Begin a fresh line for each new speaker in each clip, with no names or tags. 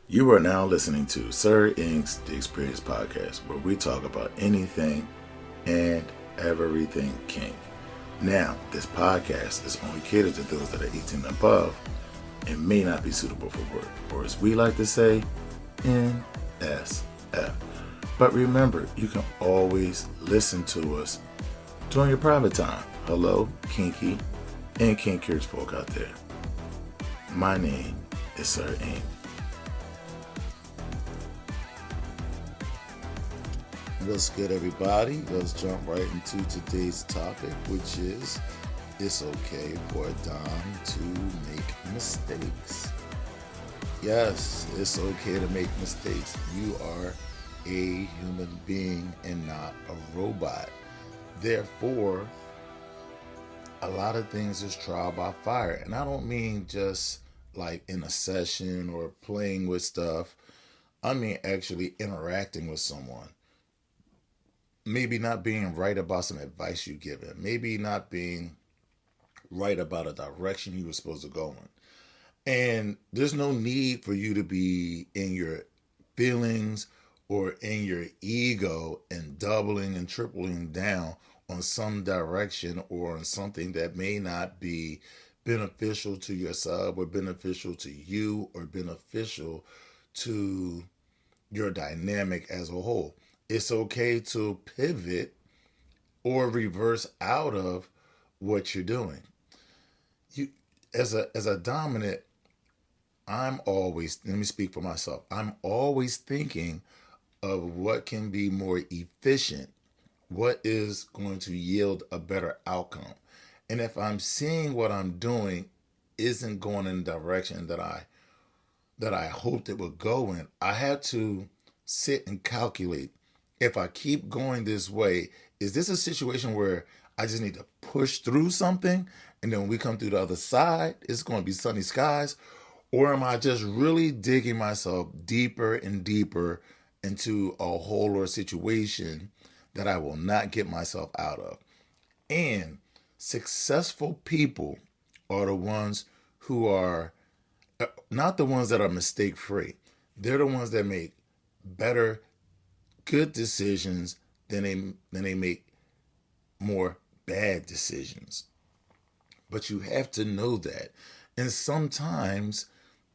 You are now listening to Sir Ink's The Experience Podcast, where we talk about anything and everything kink. Now, this podcast is only catered to those that are 18 and above and may not be suitable for work, or as we like to say, NSF. But remember, you can always listen to us during your private time. Hello, kinky and kinkiers folk out there. My name is Sir Ink. What's good, everybody? Let's jump right into today's topic, which is it's okay for a dom to make mistakes. Yes, it's okay to make mistakes. You are a human being and not a robot. Therefore, a lot of things is trial by fire. And I don't mean just like in a session or playing with stuff. I mean actually interacting with someone. Maybe not being right about some advice you give him. Maybe not being right about a direction you were supposed to go in. And there's no need for you to be in your feelings or in your ego and doubling and tripling down on some direction or on something that may not be beneficial to your sub or beneficial to you or beneficial to your dynamic as a whole. It's okay to pivot or reverse out of what you're doing. You as a dominant, I'm always, let me speak for myself. I'm always thinking of what can be more efficient, what is going to yield a better outcome. And if I'm seeing what I'm doing isn't going in the direction that I hoped it would go in, I had to sit and calculate, if I keep going this way, is this a situation where I just need to push through something and then when we come through the other side, it's going to be sunny skies? Or am I just really digging myself deeper and deeper into a hole or a situation that I will not get myself out of? And successful people are the ones who are not the ones that are mistake free. They're the ones that make better, good decisions than they make more bad decisions. But you have to know that. And sometimes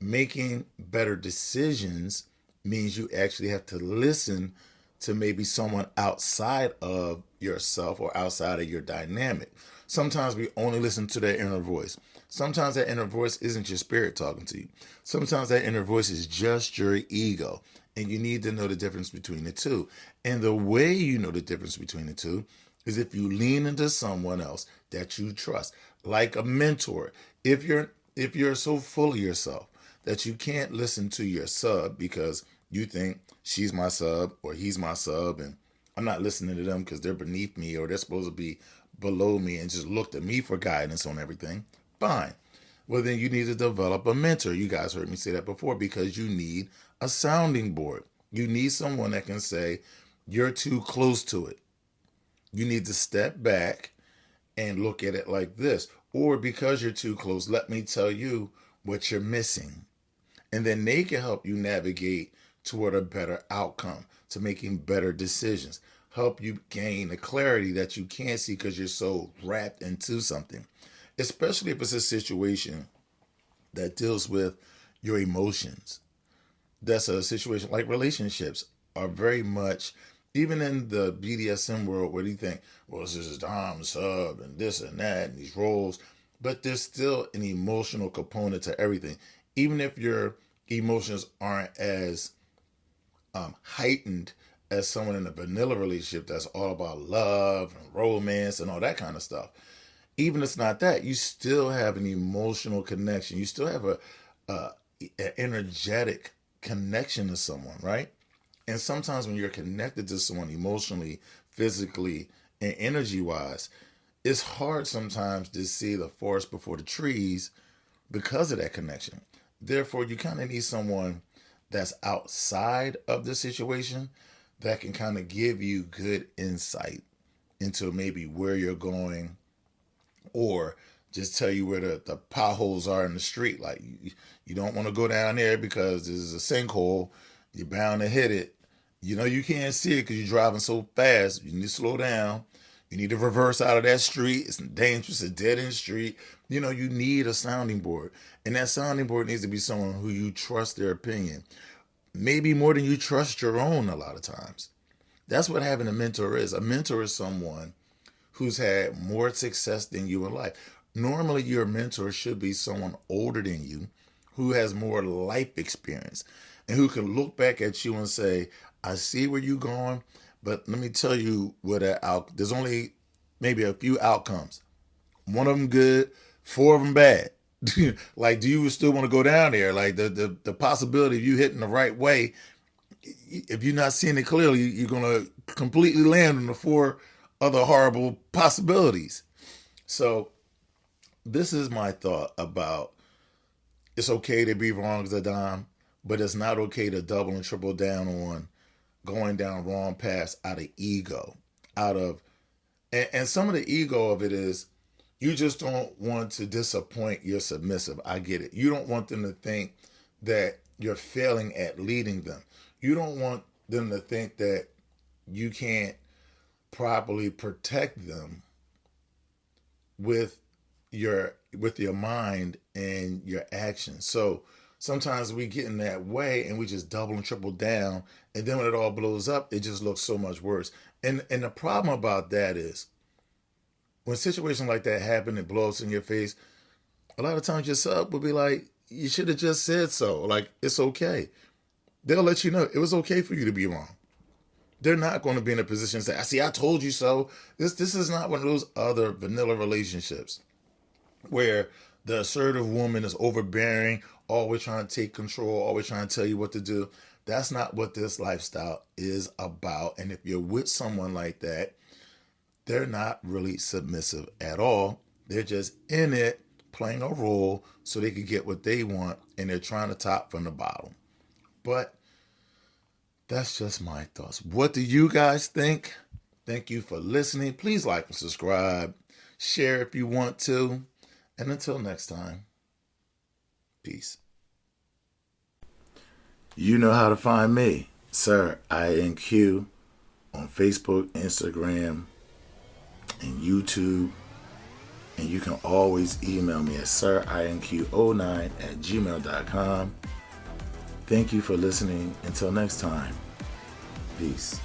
making better decisions means you actually have to listen to maybe someone outside of yourself or outside of your dynamic. Sometimes we only listen to that inner voice. Sometimes that inner voice isn't your spirit talking to you. Sometimes that inner voice is just your ego. And you need to know the difference between the two. And the way you know the difference between the two is if you lean into someone else that you trust, like a mentor. If you're so full of yourself that you can't listen to your sub because you think she's my sub or he's my sub and I'm not listening to them because they're beneath me or they're supposed to be below me and just looked at me for guidance on everything, fine. Well, then you need to develop a mentor. You guys heard me say that before because you need a sounding board. You need someone that can say, you're too close to it. You need to step back and look at it like this. Or because you're too close, let me tell you what you're missing. And then they can help you navigate toward a better outcome, to making better decisions, help you gain the clarity that you can't see because you're so wrapped into something. Especially if it's a situation that deals with your emotions. That's a situation like relationships are very much, even in the BDSM world, where you think, well, this is Dom, sub, and this and that, and these roles, but there's still an emotional component to everything. Even if your emotions aren't as heightened as someone in a vanilla relationship that's all about love and romance and all that kind of stuff. Even if it's not that, you still have an emotional connection. You still have an energetic connection to someone, right? And sometimes when you're connected to someone emotionally, physically, and energy wise, it's hard sometimes to see the forest before the trees because of that connection. Therefore, you kind of need someone that's outside of the situation that can kind of give you good insight into maybe where you're going or just tell you where the potholes are in the street. Like you don't want to go down there because there's a sinkhole. You're bound to hit it. You know you can't see it because you're driving so fast. You need to slow down. You need to reverse out of that street. It's dangerous. It's a dead end street. You know, you need a sounding board. And that sounding board needs to be someone who you trust their opinion. Maybe more than you trust your own a lot of times. That's what having a mentor is. A mentor is someone who's had more success than you in life. Normally, your mentor should be someone older than you who has more life experience and who can look back at you and say, I see where you're going, but let me tell you what there's only maybe a few outcomes. One of them good, four of them bad. Like, do you still want to go down there? Like the possibility of you hitting the right way, if you're not seeing it clearly, you're going to completely land on the four other horrible possibilities. So this is my thought about it's okay to be wrong, Zadam, but it's not okay to double and triple down on going down wrong paths out of ego, and some of the ego of it is you just don't want to disappoint your submissive. I get it. You don't want them to think that you're failing at leading them. You don't want them to think that you can't properly protect them with your mind and your actions. So sometimes we get in that way and we just double and triple down, and then when it all blows up, it just looks so much worse. And the problem about that is when situations like that happen and blows in your face, a lot of times your sub will be like, you should have just said so. Like, it's okay. They'll let you know it was okay for you to be wrong. They're not going to be in a position to say, I see, I told you so. This is not one of those other vanilla relationships where the assertive woman is overbearing, always trying to take control, always trying to tell you what to do. That's not what this lifestyle is about. And if you're with someone like that, they're not really submissive at all. They're just in it, playing a role so they can get what they want, and they're trying to top from the bottom. But that's just my thoughts. What do you guys think? Thank you for listening. Please like and subscribe. Share if you want to. And until next time, peace. You know how to find me, Sir INQ, on Facebook, Instagram, and YouTube. And you can always email me at sirinq09@gmail.com. Thank you for listening. Until next time, peace.